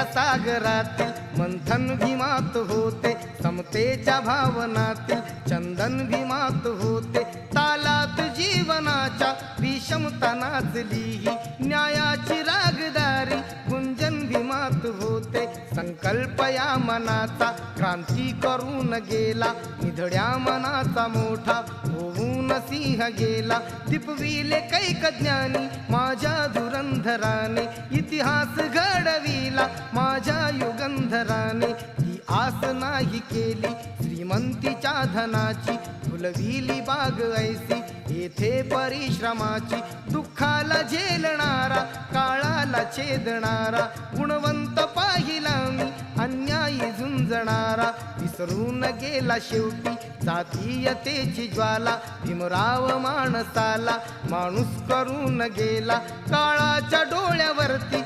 समतेच्या सागरातील मंथन भीमात होते, समतेच्या भावनातील चंदन भीमात होते, तालात जीवनाच्या विषमता नाचली ही न्यायाची रागदारी गुंजन भीमात होते। संकल्प या मनाचा क्रांती करून गेला, निधड्या मनाचा मोठा होऊन सिंह गेला। दिपविले कैक ज्ञानी माझ्या धुरंधराने, इतिहास घडविला माझ्या युगंधराने। ही आस नाही केली श्रीमंतीच्या धनाची, फुलविली बाग ऐसी येथे परिश्रमाची। दुःखाला झेलणारा काळाला छेदणारा, गुणवंत पाहिला मी अन्यायी झुंजणारा। विसरून गेला शेवटी जातीयतेची ज्वाला, भीमराव माणसाला माणूस करून गेला काळाच्या डोळ्यावरती